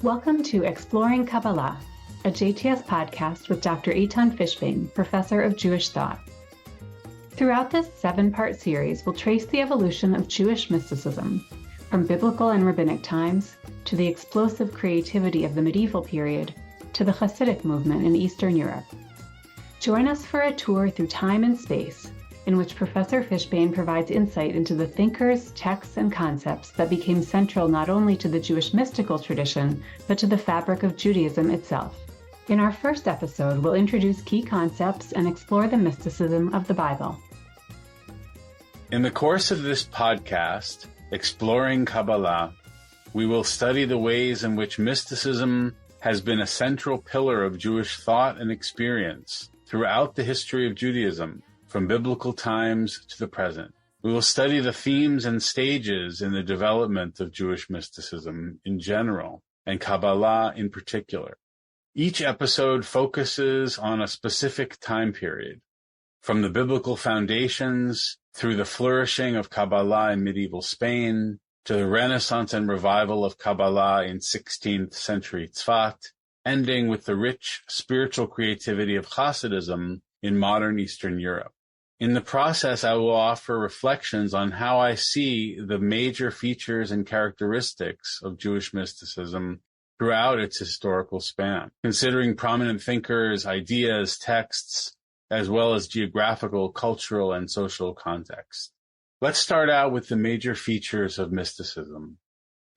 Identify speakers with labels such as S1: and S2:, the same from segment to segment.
S1: Welcome to Exploring Kabbalah, a JTS podcast with Dr. Eitan Fishbane, Professor of Jewish Thought. Throughout this 7-part series, we'll trace the evolution of Jewish mysticism, from biblical and rabbinic times to the explosive creativity of the medieval period to the Hasidic movement in Eastern Europe. Join us for a tour through time and space, in which Professor Fishbane provides insight into the thinkers, texts, and concepts that became central not only to the Jewish mystical tradition, but to the fabric of Judaism itself. In our first episode, we'll introduce key concepts and explore the mysticism of the Bible.
S2: In the course of this podcast, Exploring Kabbalah, we will study the ways in which mysticism has been a central pillar of Jewish thought and experience throughout the history of Judaism, from biblical times to the present. We will study the themes and stages in the development of Jewish mysticism in general, and Kabbalah in particular. Each episode focuses on a specific time period, from the biblical foundations through the flourishing of Kabbalah in medieval Spain, to the renaissance and revival of Kabbalah in 16th century Tzfat, ending with the rich spiritual creativity of Hasidism in modern Eastern Europe. In the process, I will offer reflections on how I see the major features and characteristics of Jewish mysticism throughout its historical span, considering prominent thinkers, ideas, texts, as well as geographical, cultural, and social context. Let's start out with the major features of mysticism.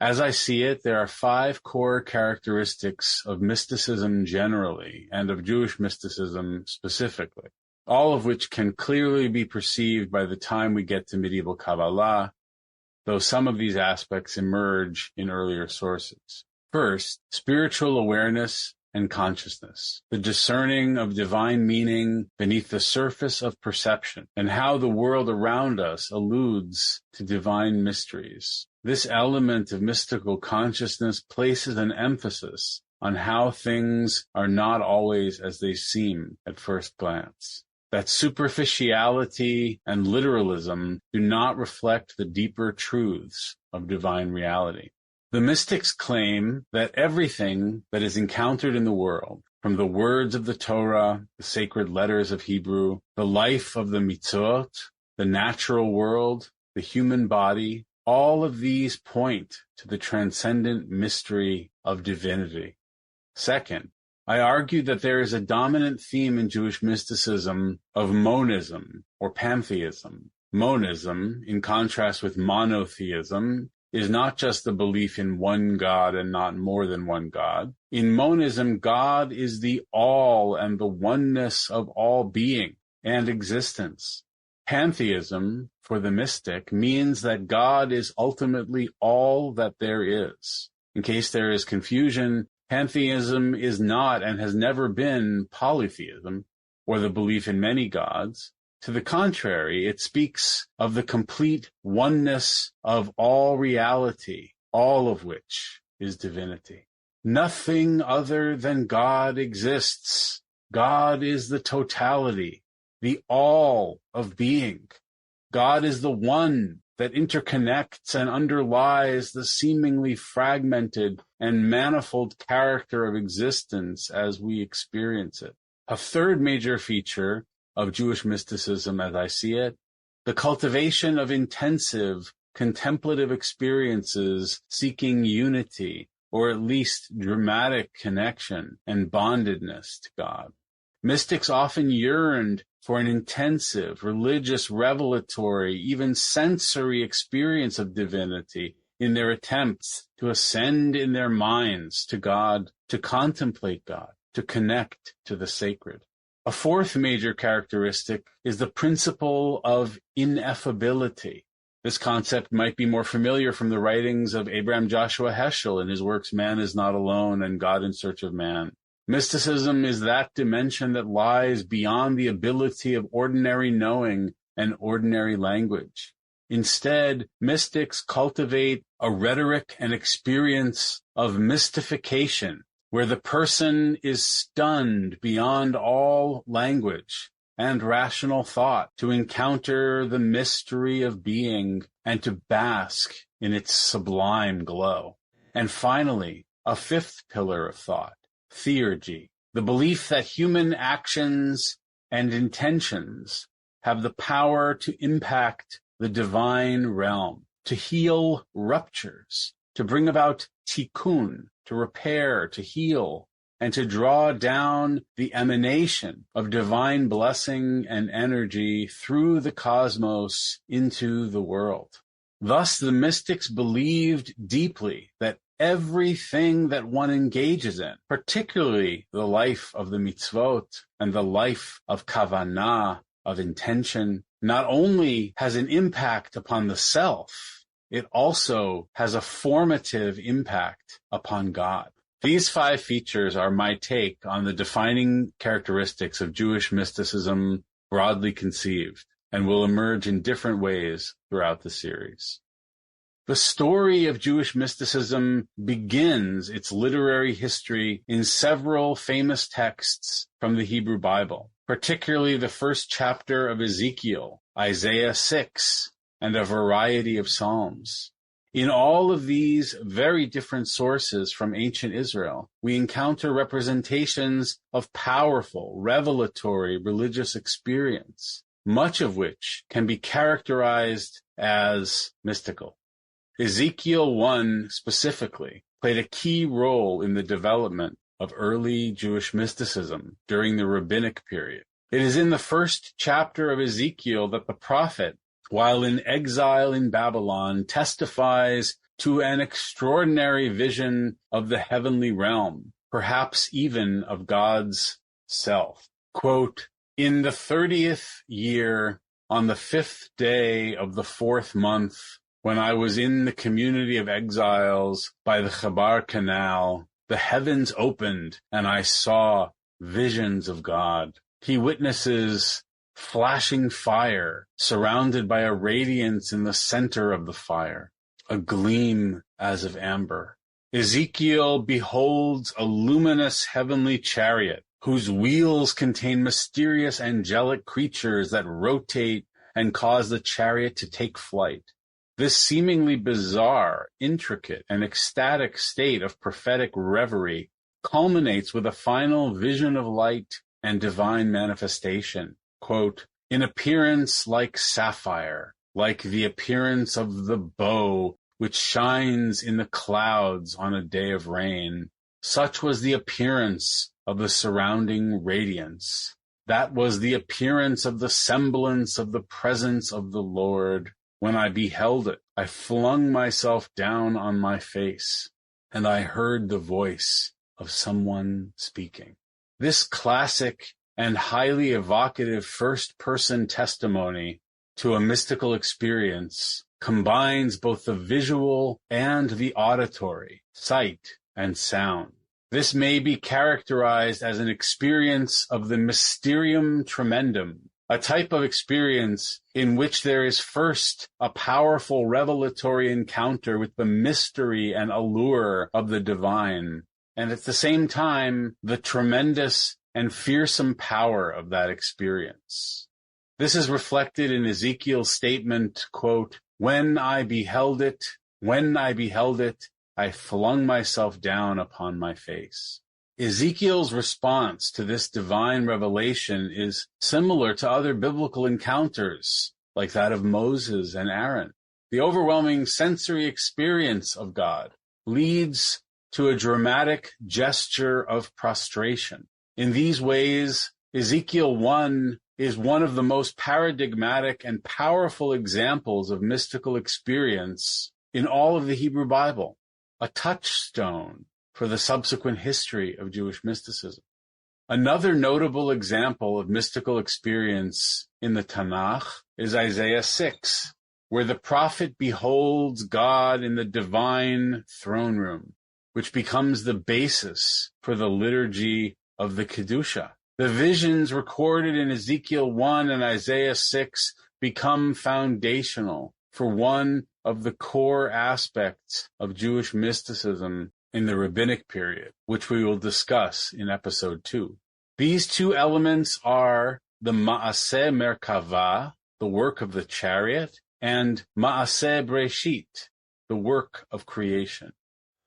S2: As I see it, there are 5 core characteristics of mysticism generally, and of Jewish mysticism specifically, all of which can clearly be perceived by the time we get to medieval Kabbalah, though some of these aspects emerge in earlier sources. First, spiritual awareness and consciousness, the discerning of divine meaning beneath the surface of perception, and how the world around us alludes to divine mysteries. This element of mystical consciousness places an emphasis on how things are not always as they seem at first glance. That superficiality and literalism do not reflect the deeper truths of divine reality. The mystics claim that everything that is encountered in the world, from the words of the Torah, the sacred letters of Hebrew, the life of the mitzvot, the natural world, the human body, all of these point to the transcendent mystery of divinity. Second, I argue that there is a dominant theme in Jewish mysticism of monism or pantheism. Monism, in contrast with monotheism, is not just the belief in one God and not more than one God. In monism, God is the all and the oneness of all being and existence. Pantheism, for the mystic, means that God is ultimately all that there is. In case there is confusion, pantheism is not and has never been polytheism, or the belief in many gods. To the contrary, it speaks of the complete oneness of all reality, all of which is divinity. Nothing other than God exists. God is the totality, the all of being. God is the one that interconnects and underlies the seemingly fragmented and manifold character of existence as we experience it. A third major feature of Jewish mysticism, as I see it, the cultivation of intensive contemplative experiences seeking unity, or at least dramatic connection and bondedness to God. Mystics often yearned for an intensive, religious, revelatory, even sensory experience of divinity in their attempts to ascend in their minds to God, to contemplate God, to connect to the sacred. A fourth major characteristic is the principle of ineffability. This concept might be more familiar from the writings of Abraham Joshua Heschel in his works Man is Not Alone and God in Search of Man. Mysticism is that dimension that lies beyond the ability of ordinary knowing and ordinary language. Instead, mystics cultivate a rhetoric and experience of mystification, where the person is stunned beyond all language and rational thought to encounter the mystery of being and to bask in its sublime glow. And finally, a fifth pillar of thought, theurgy, the belief that human actions and intentions have the power to impact the divine realm, to heal ruptures, to bring about tikkun, to repair, to heal, and to draw down the emanation of divine blessing and energy through the cosmos into the world. Thus, the mystics believed deeply that everything that one engages in, particularly the life of the mitzvot and the life of kavanah, of intention, not only has an impact upon the self, it also has a formative impact upon God. These 5 features are my take on the defining characteristics of Jewish mysticism broadly conceived, and will emerge in different ways throughout the series. The story of Jewish mysticism begins its literary history in several famous texts from the Hebrew Bible, particularly the first chapter of Ezekiel, Isaiah 6, and a variety of Psalms. In all of these very different sources from ancient Israel, we encounter representations of powerful, revelatory religious experience, much of which can be characterized as mystical. Ezekiel 1 specifically played a key role in the development of early Jewish mysticism during the rabbinic period. It is in the first chapter of Ezekiel that the prophet, while in exile in Babylon, testifies to an extraordinary vision of the heavenly realm, perhaps even of God's self. Quote, "In the 30th year, on the 5th day of the 4th month, when I was in the community of exiles by the Chabar Canal, the heavens opened and I saw visions of God. He witnesses flashing fire, surrounded by a radiance in the center of the fire, a gleam as of amber. Ezekiel beholds a luminous heavenly chariot, whose wheels contain mysterious angelic creatures that rotate and cause the chariot to take flight. This seemingly bizarre, intricate, and ecstatic state of prophetic reverie culminates with a final vision of light and divine manifestation. Quote, in appearance like sapphire, like the appearance of the bow which shines in the clouds on a day of rain. Such was the appearance of the surrounding radiance. That was the appearance of the semblance of the presence of the Lord. When I beheld it, I flung myself down on my face, and I heard the voice of someone speaking." This classic and highly evocative first-person testimony to a mystical experience combines both the visual and the auditory, sight and sound. This may be characterized as an experience of the mysterium tremendum, a type of experience in which there is first a powerful revelatory encounter with the mystery and allure of the divine, and at the same time, the tremendous and fearsome power of that experience. This is reflected in Ezekiel's statement, quote, when I beheld it, I flung myself down upon my face. Ezekiel's response to this divine revelation is similar to other biblical encounters, like that of Moses and Aaron. The overwhelming sensory experience of God leads to a dramatic gesture of prostration. In these ways, Ezekiel 1 is one of the most paradigmatic and powerful examples of mystical experience in all of the Hebrew Bible, a touchstone for the subsequent history of Jewish mysticism. Another notable example of mystical experience in the Tanakh is Isaiah 6, where the prophet beholds God in the divine throne room, which becomes the basis for the liturgy of the Kedusha. The visions recorded in Ezekiel 1 and Isaiah 6 become foundational for one of the core aspects of Jewish mysticism in the rabbinic period, which we will discuss in episode 2. These two elements are the Ma'aseh Merkava, the work of the chariot, and Ma'aseh Breshit, the work of creation.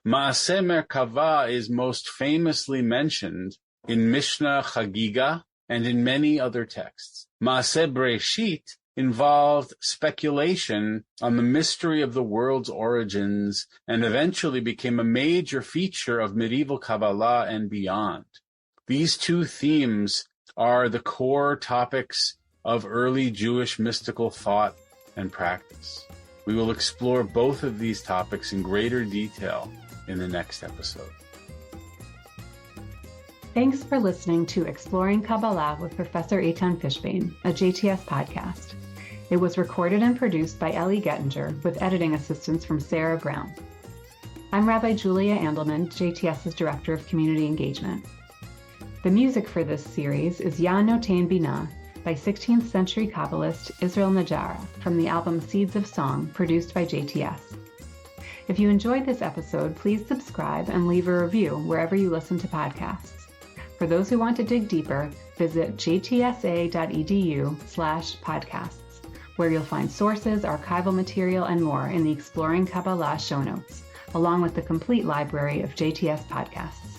S2: Maaseh Merkava is most famously mentioned in Mishnah Chagiga and in many other texts. Maaseh Breshit involved speculation on the mystery of the world's origins and eventually became a major feature of medieval Kabbalah and beyond. These two themes are the core topics of early Jewish mystical thought and practice. We will explore both of these topics in greater detail in the next episode.
S1: Thanks for listening to Exploring Kabbalah with Professor Eitan Fishbane, a JTS podcast. It was recorded and produced by Ellie Gettinger with editing assistance from Sarah Brown. I'm Rabbi Julia Andelman, JTS's Director of Community Engagement. The music for this series is Ya Notain Binah by 16th century Kabbalist Israel Najara from the album Seeds of Song, produced by JTS. If you enjoyed this episode, please subscribe and leave a review wherever you listen to podcasts. For those who want to dig deeper, visit jtsa.edu/podcasts, where you'll find sources, archival material, and more in the Exploring Kabbalah show notes, along with the complete library of JTS podcasts.